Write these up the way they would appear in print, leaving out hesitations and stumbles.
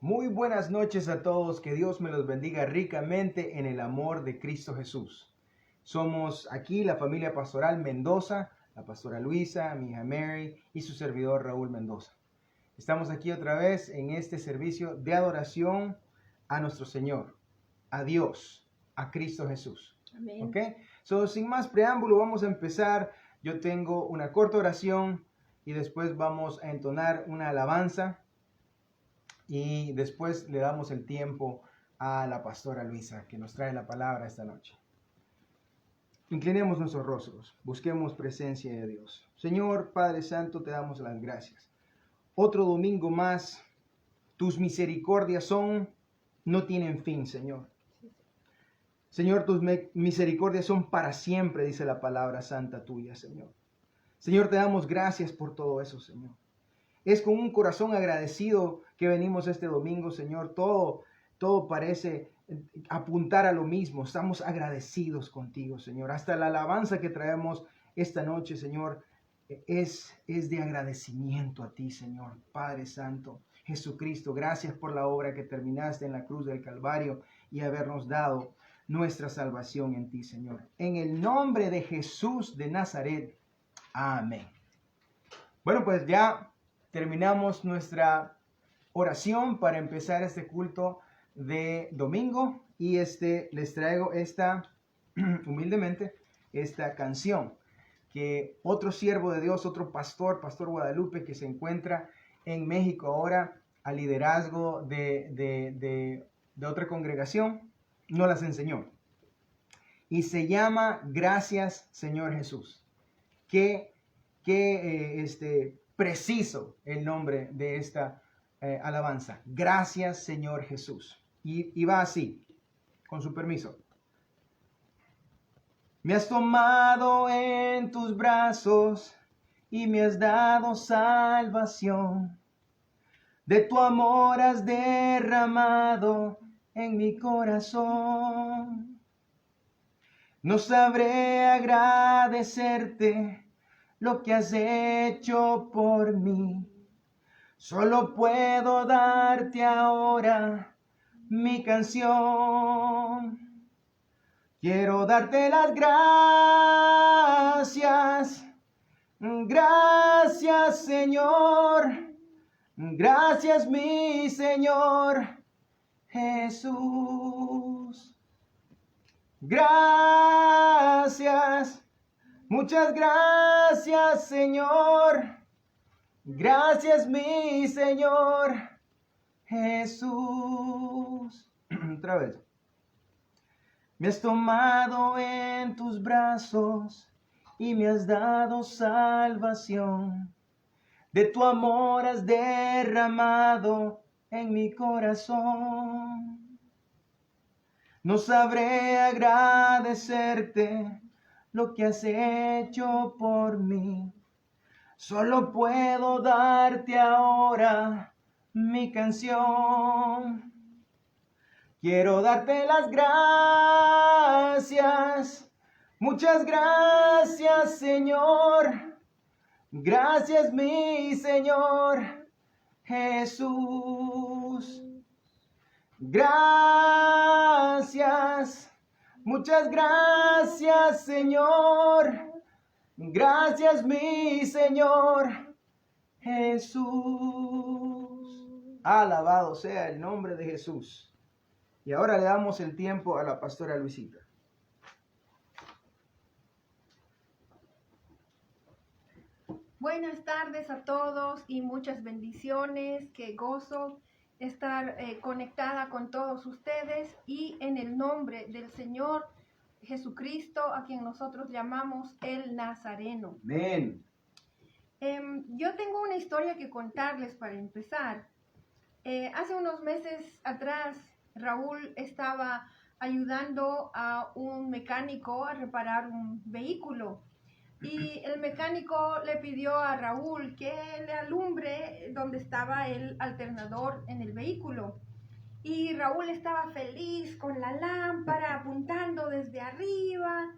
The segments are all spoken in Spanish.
Muy buenas noches a todos, que Dios me los bendiga ricamente en el amor de Cristo Jesús. Somos aquí la familia pastoral Mendoza, la pastora Luisa, mi hija Mary y su servidor Raúl Mendoza. Estamos aquí otra vez en este servicio de adoración a nuestro Señor, a Dios, a Cristo Jesús. Amén. ¿Ok? Sin más preámbulo, vamos a empezar. Yo tengo una corta oración y después vamos a entonar una alabanza. Y después le damos el tiempo a la pastora Luisa, que nos trae la palabra esta noche. Inclinemos nuestros rostros, busquemos presencia de Dios. Señor Padre Santo, te damos las gracias. Otro domingo más, tus misericordias no tienen fin, Señor. Señor, tus misericordias son para siempre, dice la palabra santa tuya, Señor. Señor, te damos gracias por todo eso, Señor. Es con un corazón agradecido que venimos este domingo, Señor. Todo parece apuntar a lo mismo. Estamos agradecidos contigo, Señor. Hasta la alabanza que traemos esta noche, Señor, es de agradecimiento a ti, Señor. Padre Santo, Jesucristo, gracias por la obra que terminaste en la cruz del Calvario y habernos dado nuestra salvación en ti, Señor. En el nombre de Jesús de Nazaret. Amén. Bueno, pues ya terminamos nuestra oración para empezar este culto de domingo y les traigo humildemente esta canción que otro siervo de Dios, otro pastor Guadalupe, que se encuentra en México ahora a liderazgo de otra congregación, nos las enseñó. Y se llama Gracias Señor Jesús. Preciso el nombre de esta alabanza. Gracias Señor Jesús. Y va así, con su permiso. Me has tomado en tus brazos y me has dado salvación. De tu amor has derramado en mi corazón. No sabré agradecerte lo que has hecho por mí. Solo puedo darte ahora mi canción. Quiero darte las gracias. Gracias, Señor. Gracias, mi Señor Jesús. Gracias. Muchas gracias, Señor. Gracias, mi Señor Jesús. Otra vez. Me has tomado en tus brazos y me has dado salvación. De tu amor has derramado en mi corazón. No sabré agradecerte lo que has hecho por mí. Solo puedo darte ahora mi canción. Quiero darte las gracias. Muchas gracias, Señor. Gracias, mi Señor Jesús. Gracias. Muchas gracias, Señor. Gracias, mi Señor Jesús. Alabado sea el nombre de Jesús. Y ahora le damos el tiempo a la pastora Luisita. Buenas tardes a todos y muchas bendiciones. Qué gozo estar conectada con todos ustedes y en el nombre del Señor Jesucristo, a quien nosotros llamamos el Nazareno. Amén. Yo tengo una historia que contarles para empezar. Hace unos meses atrás, Raúl estaba ayudando a un mecánico a reparar un vehículo. Y el mecánico le pidió a Raúl que le alumbre donde estaba el alternador en el vehículo. Y Raúl estaba feliz con la lámpara apuntando desde arriba.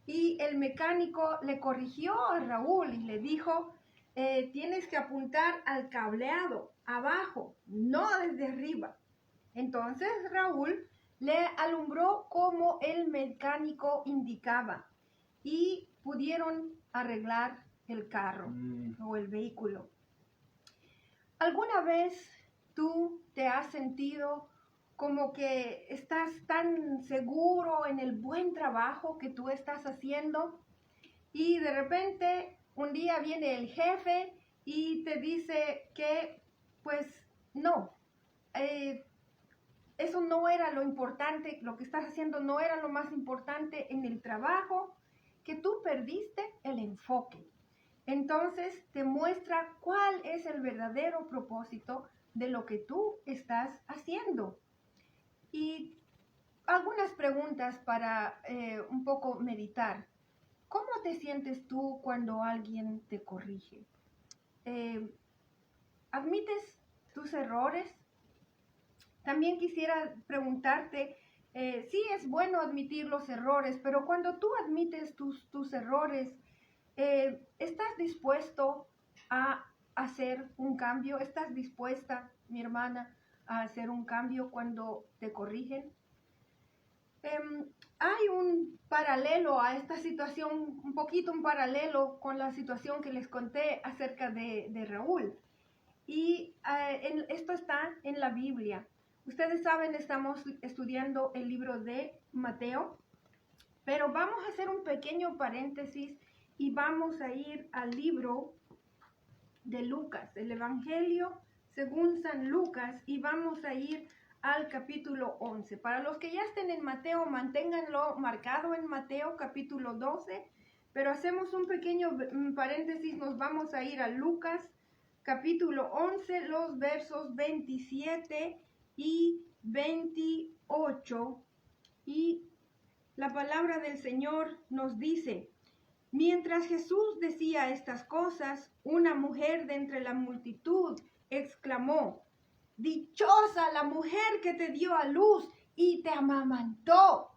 Y el mecánico le corrigió a Raúl y le dijo tienes que apuntar al cableado abajo, no desde arriba. Entonces Raúl le alumbró como el mecánico indicaba y pudieron arreglar el carro o el vehículo. ¿Alguna vez tú te has sentido como que estás tan seguro en el buen trabajo que tú estás haciendo y de repente un día viene el jefe y te dice que pues no, eso no era lo importante, lo que estás haciendo no era lo más importante en el trabajo, que tú perdiste el enfoque? Entonces te muestra cuál es el verdadero propósito de lo que tú estás haciendo. Y algunas preguntas para un poco meditar. ¿Cómo te sientes tú cuando alguien te corrige? ¿Admites tus errores? También quisiera preguntarte, sí es bueno admitir los errores, pero cuando tú admites tus errores, ¿estás dispuesto a hacer un cambio? ¿Estás dispuesta, mi hermana, a hacer un cambio cuando te corrigen? Hay un paralelo a esta situación, un poquito un paralelo con la situación que les conté acerca de Raúl. Y esto está en la Biblia. Ustedes saben, estamos estudiando el libro de Mateo, pero vamos a hacer un pequeño paréntesis y vamos a ir al libro de Lucas, el Evangelio según San Lucas, y vamos a ir al capítulo 11. Para los que ya estén en Mateo, manténganlo marcado en Mateo capítulo 12, pero hacemos un pequeño paréntesis, nos vamos a ir a Lucas capítulo 11, los versos 27 y 28, y la palabra del Señor nos dice: mientras Jesús decía estas cosas, una mujer de entre la multitud exclamó: dichosa la mujer que te dio a luz y te amamantó.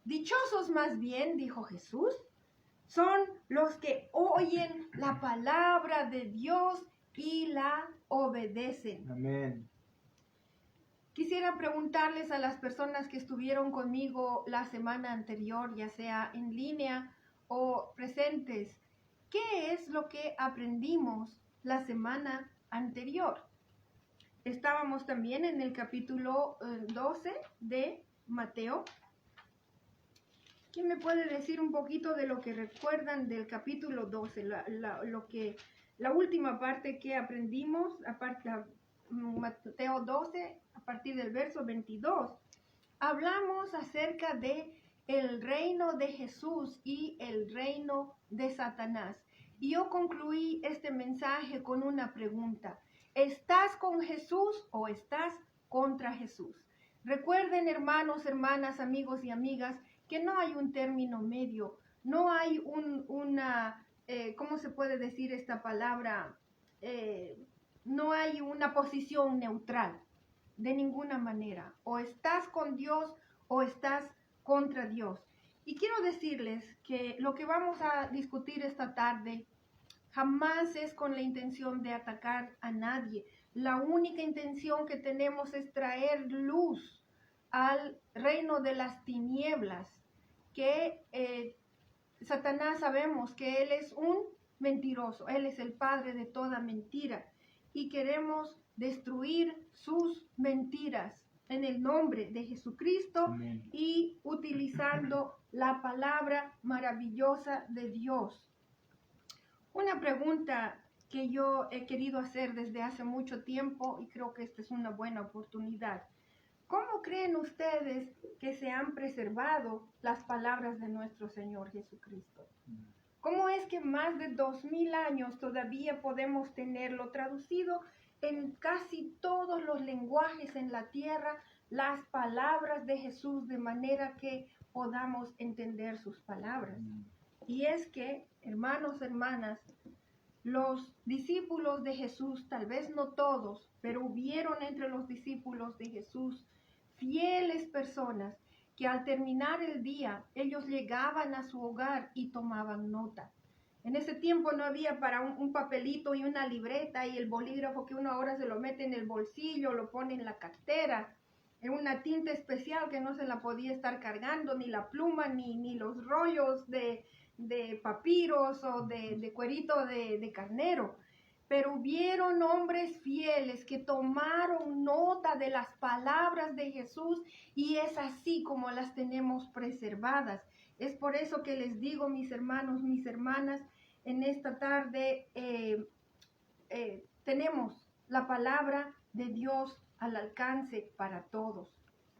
Dichosos más bien, dijo Jesús, son los que oyen la palabra de Dios y la obedecen. Amén. Quisiera preguntarles a las personas que estuvieron conmigo la semana anterior, ya sea en línea o presentes, ¿qué es lo que aprendimos la semana anterior? Estábamos también en el capítulo 12 de Mateo. ¿Quién me puede decir un poquito de lo que recuerdan del capítulo 12? La última parte que aprendimos, Mateo 12, a partir del verso 22, hablamos acerca de el reino de Jesús y el reino de Satanás. Y yo concluí este mensaje con una pregunta: ¿estás con Jesús o estás contra Jesús? Recuerden, hermanos, hermanas, amigos y amigas, que no hay un término medio, no hay ¿cómo se puede decir esta palabra? No hay una posición neutral, de ninguna manera. O estás con Dios o estás contra Dios. Y quiero decirles que lo que vamos a discutir esta tarde jamás es con la intención de atacar a nadie. La única intención que tenemos es traer luz al reino de las tinieblas, que Satanás, sabemos que él es un mentiroso, él es el padre de toda mentira, y queremos destruir sus mentiras en el nombre de Jesucristo. Amén. Y utilizando la palabra maravillosa de Dios. Una pregunta que yo he querido hacer desde hace mucho tiempo, y creo que esta es una buena oportunidad: ¿cómo creen ustedes que se han preservado las palabras de nuestro Señor Jesucristo? ¿Cómo es que más de 2000 años todavía podemos tenerlo traducido en casi todos los lenguajes en la tierra, las palabras de Jesús, de manera que podamos entender sus palabras? Y es que, hermanos, hermanas, los discípulos de Jesús, tal vez no todos, pero hubieron entre los discípulos de Jesús fieles personas que al terminar el día ellos llegaban a su hogar y tomaban nota. En ese tiempo no había para un papelito y una libreta y el bolígrafo que uno ahora se lo mete en el bolsillo, lo pone en la cartera, en una tinta especial que no se la podía estar cargando, ni la pluma, ni los rollos de papiros o de cuerito de carnero. Pero hubieron hombres fieles que tomaron nota de las palabras de Jesús y es así como las tenemos preservadas. Es por eso que les digo, mis hermanos, mis hermanas, en esta tarde tenemos la palabra de Dios al alcance para todos.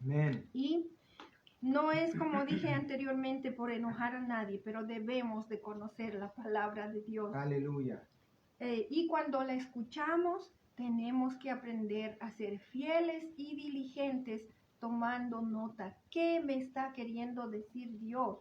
Amén. Y no es, como dije anteriormente, por enojar a nadie, pero debemos de conocer la palabra de Dios. Aleluya. Y cuando la escuchamos, tenemos que aprender a ser fieles y diligentes tomando nota. ¿Qué me está queriendo decir Dios?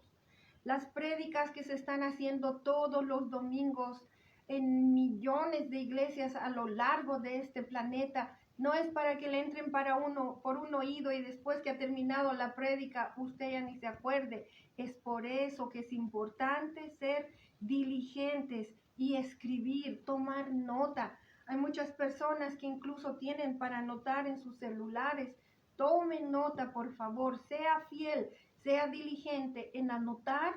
Las prédicas que se están haciendo todos los domingos en millones de iglesias a lo largo de este planeta, no es para que le entren por un oído y después que ha terminado la prédica usted ya ni se acuerde. Es por eso que es importante ser diligentes y escribir, tomar nota. Hay muchas personas que incluso tienen para anotar en sus celulares. Tomen nota, por favor, sea fiel, sea diligente en anotar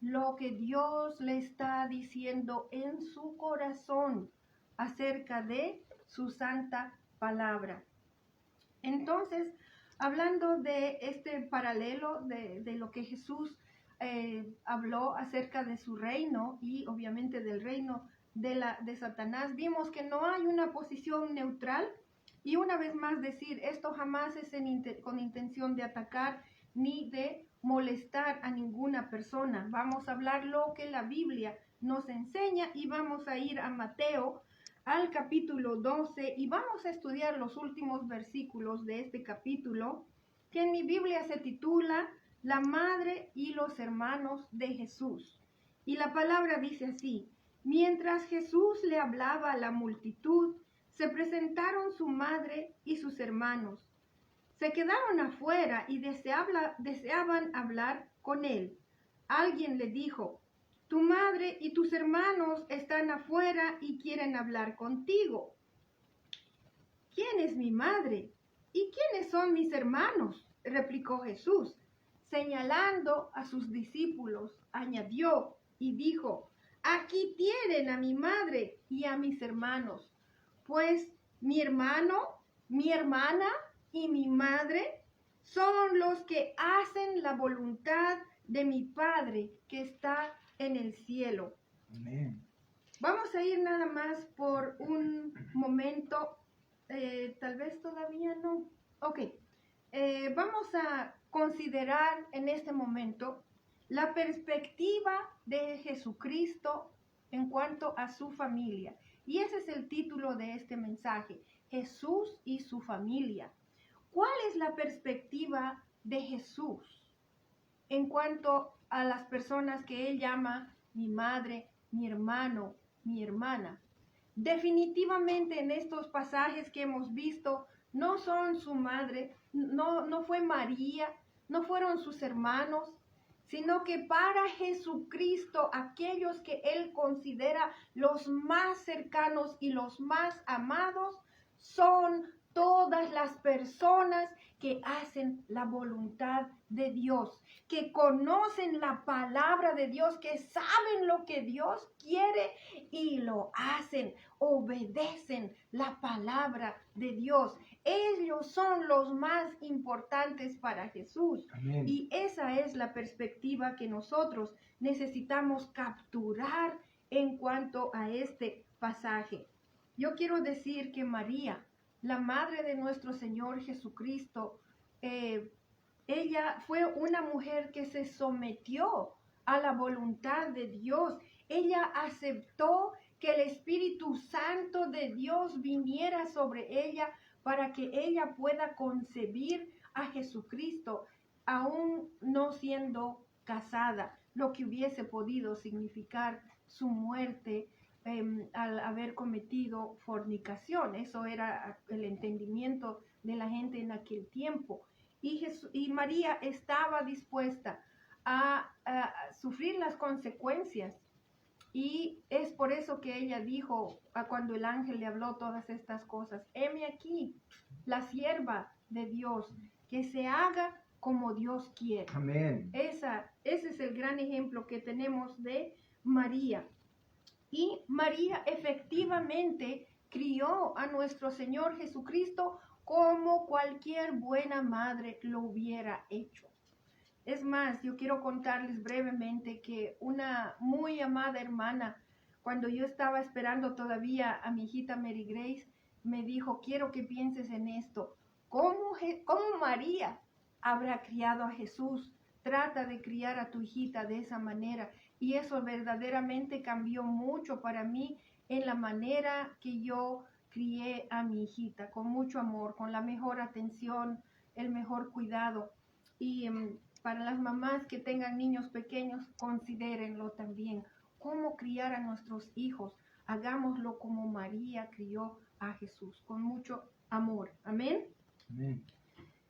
lo que Dios le está diciendo en su corazón acerca de su santa palabra. Entonces, hablando de este paralelo de lo que Jesús habló acerca de su reino y obviamente del reino de Satanás, vimos que no hay una posición neutral y una vez más decir, esto jamás es con intención de atacar ni de molestar a ninguna persona. Vamos a hablar lo que la Biblia nos enseña y vamos a ir a Mateo al capítulo 12 y vamos a estudiar los últimos versículos de este capítulo que en mi Biblia se titula La madre y los hermanos de Jesús. Y la palabra dice así: mientras Jesús le hablaba a la multitud, se presentaron su madre y sus hermanos. Se quedaron afuera y deseaban hablar con él. Alguien le dijo: tu madre y tus hermanos están afuera y quieren hablar contigo. ¿Quién es mi madre? ¿Y quiénes son mis hermanos?, replicó Jesús. Señalando a sus discípulos, añadió y dijo: aquí tienen a mi madre y a mis hermanos. Pues mi hermano, mi hermana y mi madre son los que hacen la voluntad de mi Padre que está en el cielo. Amén. Vamos a ir nada más por un momento, tal vez todavía no. Ok, vamos a considerar en este momento la perspectiva de Jesucristo en cuanto a su familia. Y ese es el título de este mensaje, Jesús y su familia. ¿Cuál es la perspectiva de Jesús en cuanto a las personas que él llama mi madre, mi hermano, mi hermana? Definitivamente en estos pasajes que hemos visto, no son su madre, no fue María, no fueron sus hermanos, sino que para Jesucristo, aquellos que él considera los más cercanos y los más amados, son todas las personas que hacen la voluntad de Dios, que conocen la palabra de Dios, que saben lo que Dios quiere y lo hacen, obedecen la palabra de Dios. Ellos son los más importantes para Jesús. Amén. Y esa es la perspectiva que nosotros necesitamos capturar en cuanto a este pasaje. Yo quiero decir que María, la madre de nuestro Señor Jesucristo, ella fue una mujer que se sometió a la voluntad de Dios. Ella aceptó que el Espíritu Santo de Dios viniera sobre ella para que ella pueda concebir a Jesucristo, aún no siendo casada, lo que hubiese podido significar su muerte al haber cometido fornicación. Eso era el entendimiento de la gente en aquel tiempo. Y María estaba dispuesta a sufrir las consecuencias Y es por eso que ella dijo, cuando el ángel le habló todas estas cosas, heme aquí, la sierva de Dios, que se haga como Dios quiere. Amén. Ese es el gran ejemplo que tenemos de María. Y María efectivamente crió a nuestro Señor Jesucristo como cualquier buena madre lo hubiera hecho. Es más, yo quiero contarles brevemente que una muy amada hermana, cuando yo estaba esperando todavía a mi hijita Mary Grace, me dijo, quiero que pienses en esto. ¿Cómo María habrá criado a Jesús? Trata de criar a tu hijita de esa manera. Y eso verdaderamente cambió mucho para mí en la manera que yo crié a mi hijita, con mucho amor, con la mejor atención, el mejor cuidado. Y para las mamás que tengan niños pequeños, considérenlo también. ¿Cómo criar a nuestros hijos? Hagámoslo como María crió a Jesús, con mucho amor. Amén. Amén.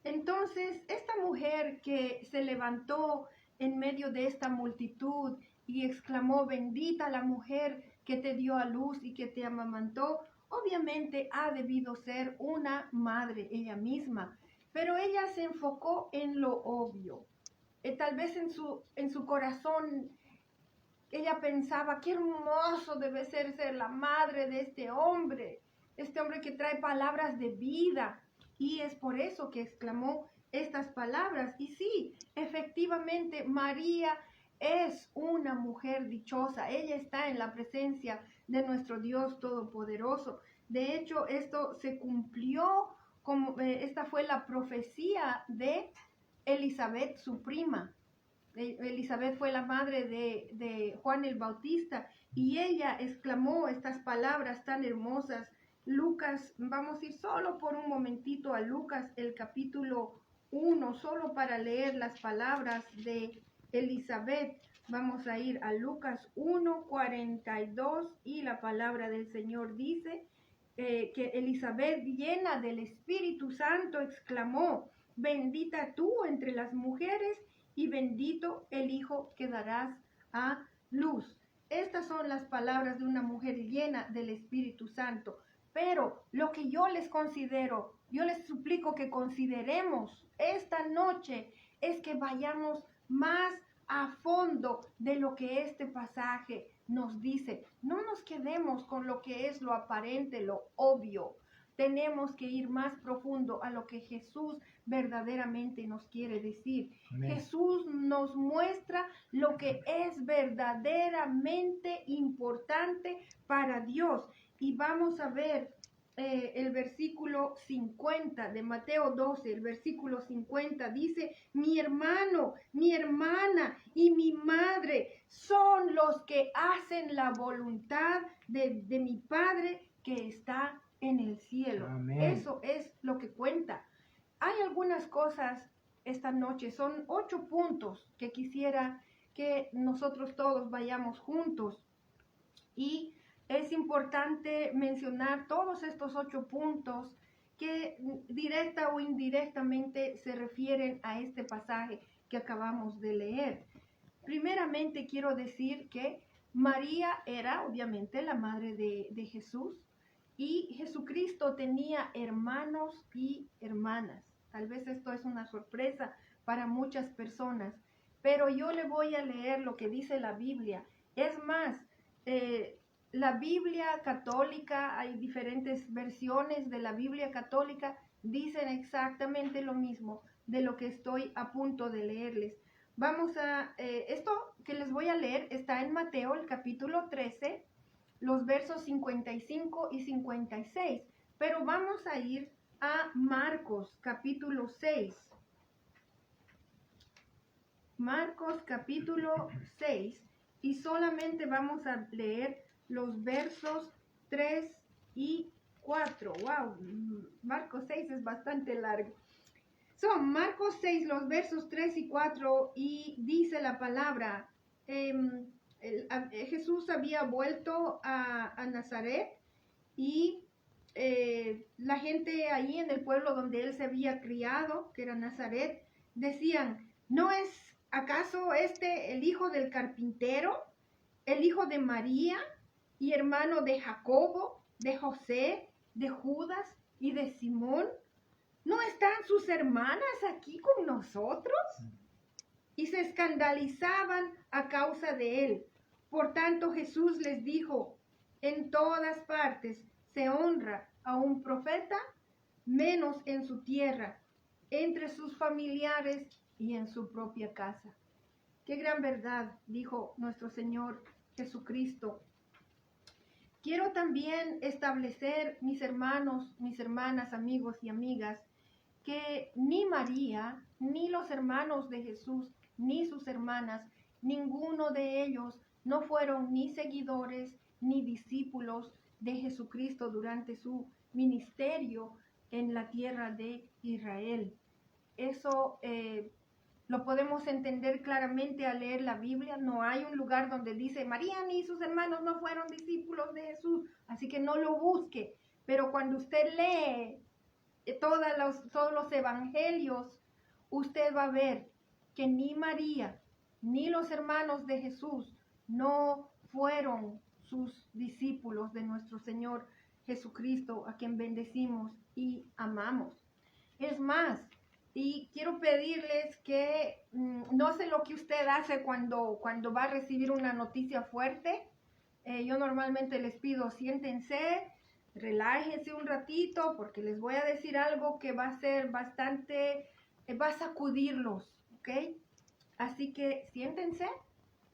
Entonces, esta mujer que se levantó en medio de esta multitud y exclamó, bendita la mujer que te dio a luz y que te amamantó, obviamente ha debido ser una madre ella misma, pero ella se enfocó en lo obvio. Tal vez en su corazón ella pensaba, qué hermoso debe ser la madre de este hombre que trae palabras de vida. Y es por eso que exclamó estas palabras. Y sí, efectivamente, María es una mujer dichosa. Ella está en la presencia de nuestro Dios Todopoderoso. De hecho, esto se cumplió, esta fue la profecía de Elizabeth, su prima. Elizabeth fue la madre de Juan el Bautista y ella exclamó estas palabras tan hermosas. Lucas, vamos a ir solo por un momentito a Lucas, el capítulo 1, solo para leer las palabras de Elizabeth. Vamos a ir a Lucas 1:42 y la palabra del Señor dice que Elizabeth, llena del Espíritu Santo, exclamó, bendita tú entre las mujeres y bendito el hijo que darás a luz. Estas son las palabras de una mujer llena del Espíritu Santo. Pero lo que yo les suplico que consideremos esta noche es que vayamos más a fondo de lo que este pasaje nos dice. No nos quedemos con lo que es lo aparente, lo obvio. Tenemos que ir más profundo a lo que Jesús verdaderamente nos quiere decir. Amén. Jesús nos muestra lo que es verdaderamente importante para Dios. Y vamos a ver el versículo 50 de Mateo 12, el versículo 50 dice, mi hermano, mi hermana y mi madre son los que hacen la voluntad de mi Padre que está en el cielo. Amén. Eso es lo que cuenta. Hay algunas cosas esta noche, son 8 puntos que quisiera que nosotros todos vayamos juntos. Y es importante mencionar todos estos 8 puntos que directa o indirectamente se refieren a este pasaje que acabamos de leer. Primeramente quiero decir que María era obviamente la madre de Jesús y Jesucristo tenía hermanos y hermanas. Tal vez esto es una sorpresa para muchas personas, pero yo le voy a leer lo que dice la Biblia. Es más, la Biblia católica, hay diferentes versiones de la Biblia católica, dicen exactamente lo mismo de lo que estoy a punto de leerles. Vamos a, esto que les voy a leer está en Mateo, el capítulo 13, los versos 55 y 56, pero vamos a ir a Marcos, capítulo 6. Marcos, capítulo 6, y solamente vamos a leer los versos 3 y 4. Wow, Marcos 6 es bastante largo. Son Marcos 6, los versos 3 y 4, y dice la palabra, Jesús había vuelto a Nazaret y la gente allí en el pueblo donde él se había criado, que era Nazaret, decían, ¿no es acaso este el hijo del carpintero? el hijo de María y hermano de Jacobo, de José, de Judas y de Simón? ¿No están sus hermanas aquí con nosotros? Y se escandalizaban a causa de él. Por tanto, Jesús les dijo: en todas partes se honra a un profeta, menos en su tierra, entre sus familiares y en su propia casa. Qué gran verdad dijo nuestro Señor Jesucristo. Quiero también establecer, mis hermanos, mis hermanas, amigos y amigas, que ni María, ni los hermanos de Jesús, ni sus hermanas, ninguno de ellos no fueron ni seguidores ni discípulos de Jesucristo durante su ministerio en la tierra de Israel. Eso lo podemos entender claramente al leer la Biblia. No hay un lugar donde dice María ni sus hermanos no fueron discípulos de Jesús, así que no lo busque. Pero cuando usted lee todos los evangelios, usted va a ver que ni María ni los hermanos de Jesús no fueron sus discípulos de nuestro Señor Jesucristo, a quien bendecimos y amamos. Es más, y quiero pedirles que no sé lo que usted hace cuando va a recibir una noticia fuerte. Yo normalmente les pido, siéntense, relájense un ratito, porque les voy a decir algo que va a ser bastante, va a sacudirlos, ¿ok? Así que siéntense,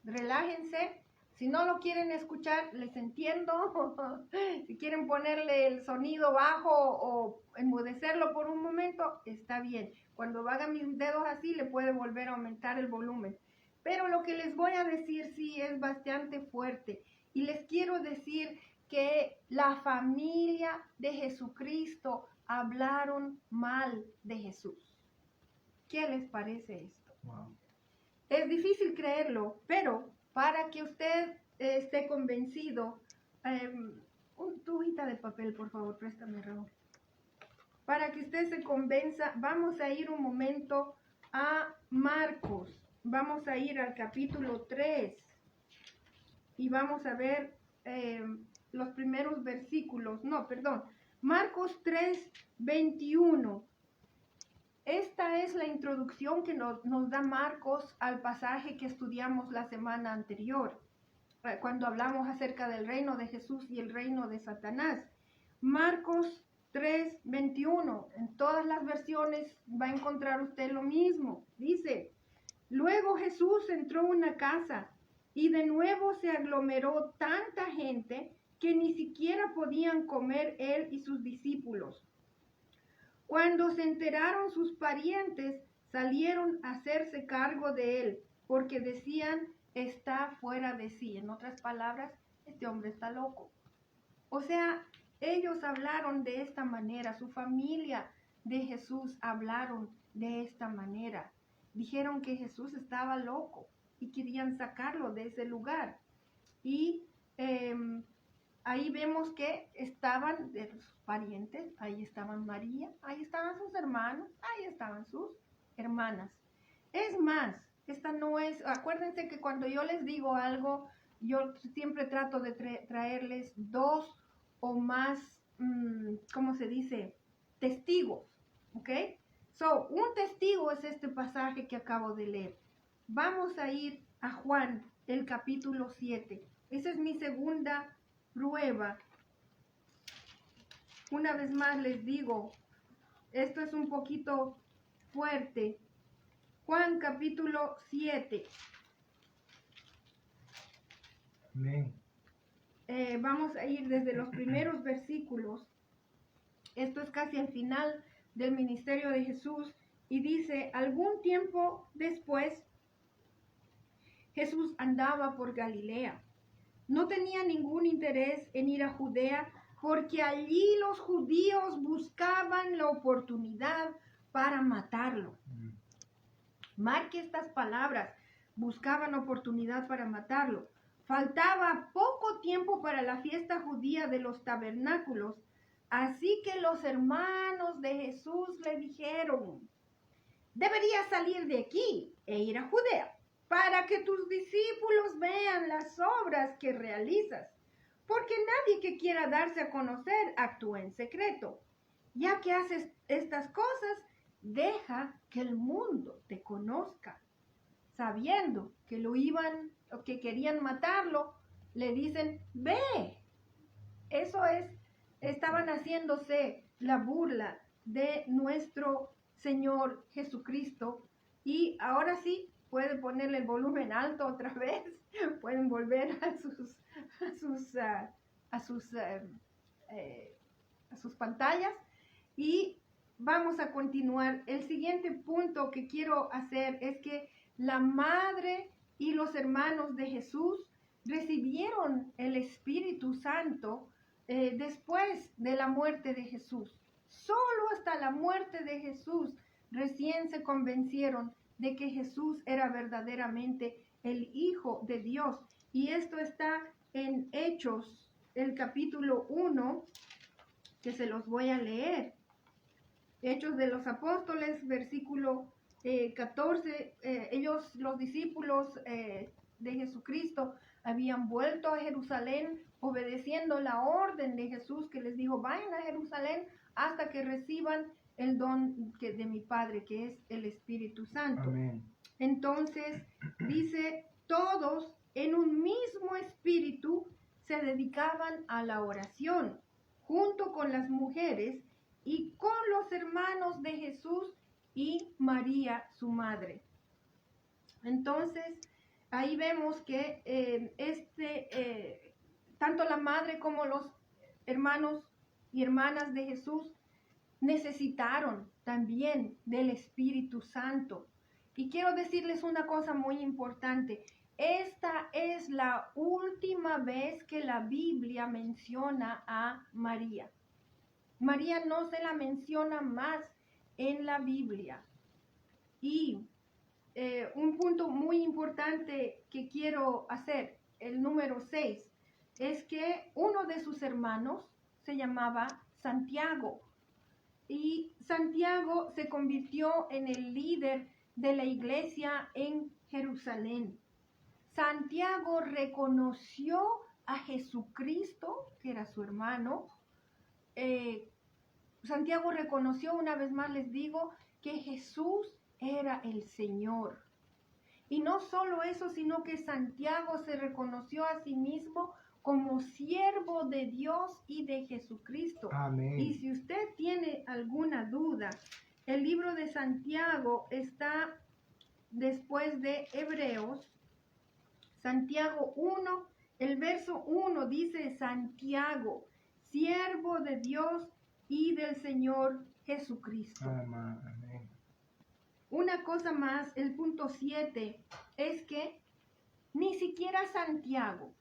relájense. Si no lo quieren escuchar, les entiendo. Si quieren ponerle el sonido bajo o enmudecerlo por un momento, está bien. Cuando hagan mis dedos así, le puede volver a aumentar el volumen. Pero lo que les voy a decir sí es bastante fuerte. Y les quiero decir que la familia de Jesucristo hablaron mal de Jesús. ¿Qué les parece esto? Wow. Es difícil creerlo, pero para que usted esté convencido, tu hojita de papel, por favor, préstame, Raúl. Para que usted se convenza, vamos a ir un momento a Marcos. Vamos a ir al capítulo 3 y vamos a ver los primeros versículos. No, perdón. Marcos 3, 21. Esta es la introducción que nos da Marcos al pasaje que estudiamos la semana anterior, cuando hablamos acerca del reino de Jesús y el reino de Satanás. Marcos 3, 21. En todas las versiones va a encontrar usted lo mismo. Dice: luego Jesús entró a una casa y de nuevo se aglomeró tanta gente que ni siquiera podían comer él y sus discípulos. Cuando se enteraron sus parientes, salieron a hacerse cargo de él, porque decían: está fuera de sí. En otras palabras, este hombre está loco. O sea, ellos hablaron de esta manera, su familia de Jesús hablaron de esta manera. Dijeron que Jesús estaba loco y querían sacarlo de ese lugar. Y ahí vemos que estaban de sus parientes, ahí estaban María, ahí estaban sus hermanos, ahí estaban sus hermanas. Es más, esta no es, acuérdense que cuando yo les digo algo, yo siempre trato de traerles dos o más, ¿cómo se dice? Testigos, ¿ok? So, un testigo es este pasaje que acabo de leer. Vamos a ir a Juan, el capítulo 7. Esa es mi segunda prueba. Una vez más les digo, esto es un poquito fuerte. Juan capítulo 7. Amén. Vamos a ir desde los primeros versículos. Esto es casi al final del ministerio de Jesús. Y dice: algún tiempo después, Jesús andaba por Galilea. No tenía ningún interés en ir a Judea, porque allí los judíos buscaban la oportunidad para matarlo. Marque estas palabras: buscaban oportunidad para matarlo. Faltaba poco tiempo para la fiesta judía de los tabernáculos, así que los hermanos de Jesús le dijeron: deberías salir de aquí e ir a Judea, para que tus discípulos vean las obras que realizas, porque nadie que quiera darse a conocer actúa en secreto. Ya que haces estas cosas, deja que el mundo te conozca. Sabiendo que lo iban, o que querían matarlo, le dicen, ve. Eso es, estaban haciéndose la burla de nuestro Señor Jesucristo. Y ahora sí, pueden ponerle el volumen alto otra vez, pueden volver a sus pantallas y vamos a continuar. El siguiente punto que quiero hacer es que la madre y los hermanos de Jesús recibieron el Espíritu Santo después de la muerte de Jesús. Solo hasta la muerte de Jesús recién se convencieron de que Jesús era verdaderamente el Hijo de Dios. Y esto está en Hechos, el capítulo 1, que se los voy a leer. Hechos de los Apóstoles, versículo 14. Ellos, los discípulos de Jesucristo, habían vuelto a Jerusalén obedeciendo la orden de Jesús que les dijo, vayan a Jerusalén hasta que reciban el don de mi Padre, que es el Espíritu Santo. Amén. Entonces, dice, todos en un mismo espíritu se dedicaban a la oración, junto con las mujeres y con los hermanos de Jesús y María, su madre. Entonces, ahí vemos que tanto la madre como los hermanos y hermanas de Jesús necesitaron también del Espíritu Santo. Y quiero decirles una cosa muy importante. Esta es la última vez que la Biblia menciona a María. María no se la menciona más en la Biblia. Y un punto muy importante que quiero hacer, el número 6, es que uno de sus hermanos se llamaba Santiago. Y Santiago se convirtió en el líder de la iglesia en Jerusalén. Santiago reconoció a Jesucristo, que era su hermano. Santiago reconoció, una vez más les digo, que Jesús era el Señor. Y no solo eso, sino que Santiago se reconoció a sí mismo como siervo de Dios y de Jesucristo. Amén. Y si usted tiene alguna duda, el libro de Santiago está después de Hebreos. Santiago 1, el verso 1 dice, Santiago, siervo de Dios y del Señor Jesucristo. Amén. Una cosa más, el punto 7, es que ni siquiera Santiago,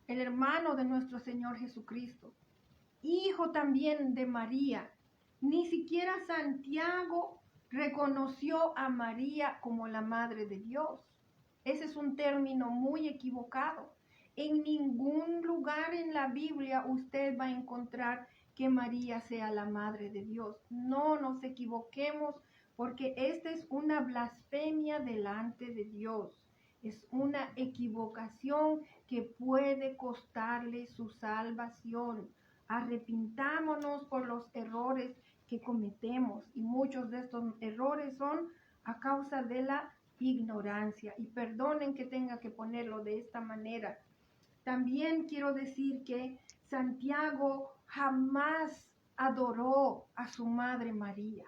el hermano de nuestro Señor Jesucristo, hijo también de María, ni siquiera Santiago reconoció a María como la madre de Dios. Ese es un término muy equivocado. En ningún lugar en la Biblia usted va a encontrar que María sea la madre de Dios. No nos equivoquemos, porque esta es una blasfemia delante de Dios. Es una equivocación que puede costarle su salvación. Arrepintámonos por los errores que cometemos, y muchos de estos errores son a causa de la ignorancia. Y perdonen que tenga que ponerlo de esta manera. También quiero decir que Santiago jamás adoró a su madre María.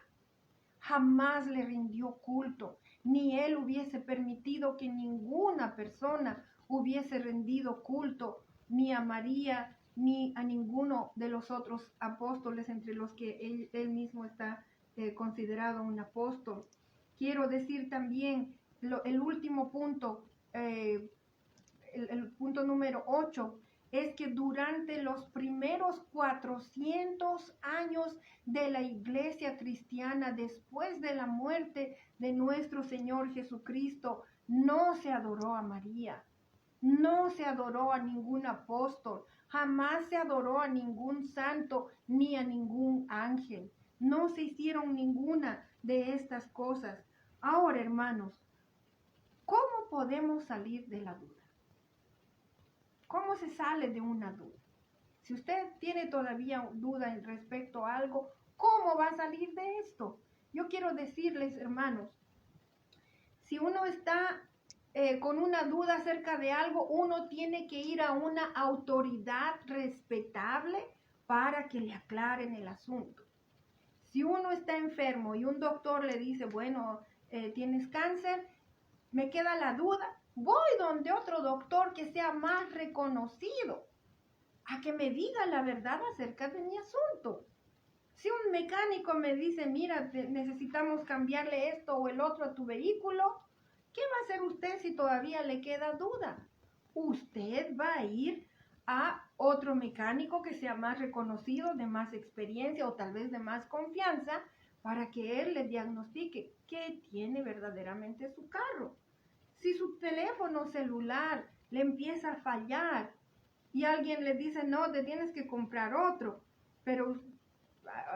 Jamás le rindió culto, ni él hubiese permitido que ninguna persona hubiese rendido culto, ni a María, ni a ninguno de los otros apóstoles, entre los que él mismo está considerado un apóstol. Quiero decir también el último punto, el punto número 8, es que durante los primeros 400 años de la iglesia cristiana, después de la muerte de nuestro Señor Jesucristo, no se adoró a María, no se adoró a ningún apóstol, jamás se adoró a ningún santo ni a ningún ángel. No se hicieron ninguna de estas cosas. Ahora, hermanos, ¿cómo podemos salir de la duda? ¿Cómo se sale de una duda? Si usted tiene todavía duda en respecto a algo, ¿cómo va a salir de esto? Yo quiero decirles, hermanos, si uno está con una duda acerca de algo, uno tiene que ir a una autoridad respetable para que le aclaren el asunto. Si uno está enfermo y un doctor le dice, bueno, tienes cáncer, me queda la duda, voy donde otro doctor que sea más reconocido a que me diga la verdad acerca de mi asunto. Si un mecánico me dice, mira, necesitamos cambiarle esto o el otro a tu vehículo, ¿qué va a hacer usted si todavía le queda duda? Usted va a ir a otro mecánico que sea más reconocido, de más experiencia o tal vez de más confianza, para que él le diagnostique qué tiene verdaderamente su carro. Si su teléfono celular le empieza a fallar y alguien le dice, no, te tienes que comprar otro, pero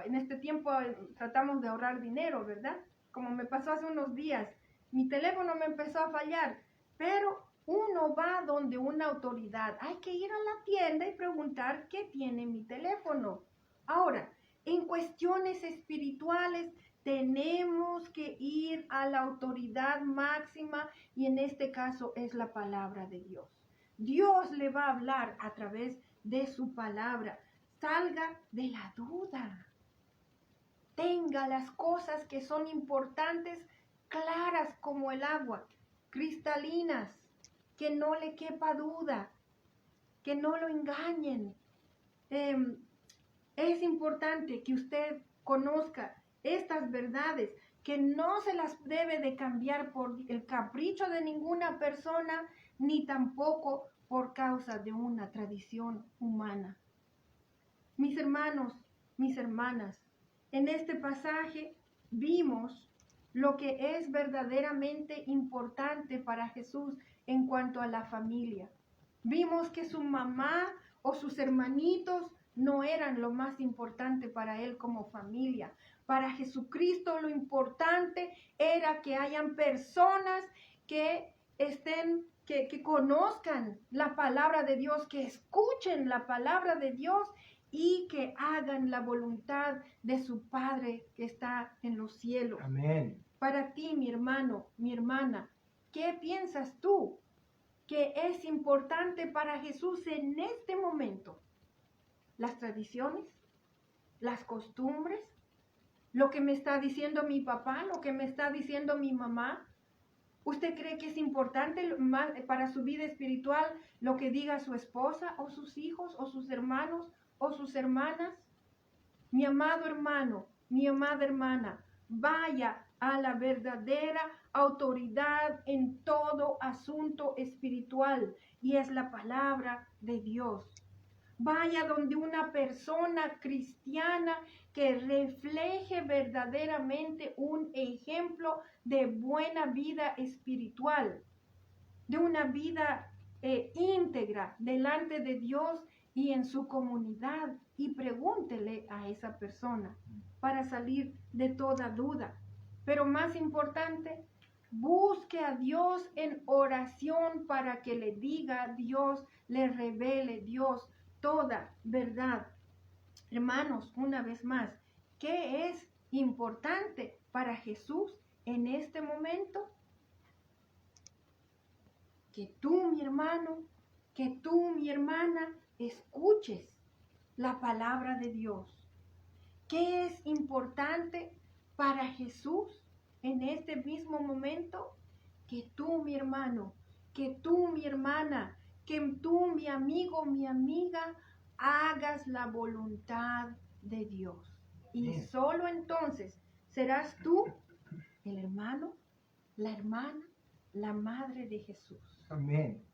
en este tiempo tratamos de ahorrar dinero, ¿verdad? Como me pasó hace unos días, mi teléfono me empezó a fallar, pero uno va donde una autoridad. Hay que ir a la tienda y preguntar qué tiene mi teléfono. Ahora, en cuestiones espirituales, tenemos que ir a la autoridad máxima y en este caso es la palabra de Dios. Dios le va a hablar a través de su palabra. Salga de la duda. Tenga las cosas que son importantes claras como el agua, cristalinas, que no le quepa duda, que no lo engañen. Es importante que usted conozca estas verdades, que no se las debe de cambiar por el capricho de ninguna persona, ni tampoco por causa de una tradición humana. Mis hermanos, mis hermanas, en este pasaje vimos lo que es verdaderamente importante para Jesús en cuanto a la familia. Vimos que su mamá o sus hermanitos no eran lo más importante para él como familia. Para Jesucristo lo importante era que hayan personas que que conozcan la palabra de Dios, que escuchen la palabra de Dios y que hagan la voluntad de su Padre que está en los cielos. Amén. Para ti, mi hermano, mi hermana, ¿qué piensas tú que es importante para Jesús en este momento? ¿Las tradiciones? ¿Las costumbres? ¿Lo que me está diciendo mi papá? ¿Lo que me está diciendo mi mamá? ¿Usted cree que es importante para su vida espiritual lo que diga su esposa o sus hijos o sus hermanos o sus hermanas? Mi amado hermano, mi amada hermana, vaya a la verdadera autoridad en todo asunto espiritual y es la palabra de Dios. Vaya donde una persona cristiana que refleje verdaderamente un ejemplo de buena vida espiritual, de una vida íntegra delante de Dios y en su comunidad, y pregúntele a esa persona para salir de toda duda. Pero más importante, busque a Dios en oración para que le diga Dios, le revele Dios toda verdad. Hermanos, una vez más, ¿qué es importante para Jesús en este momento? Que tú, mi hermano, que tú, mi hermana, escuches la palabra de Dios. ¿Qué es importante para Jesús en este mismo momento? Que tú, mi hermano, que tú, mi hermana, que tú, mi amigo, mi amiga, hagas la voluntad de Dios. Y solo entonces serás tú el hermano, la hermana, la madre de Jesús. Amén.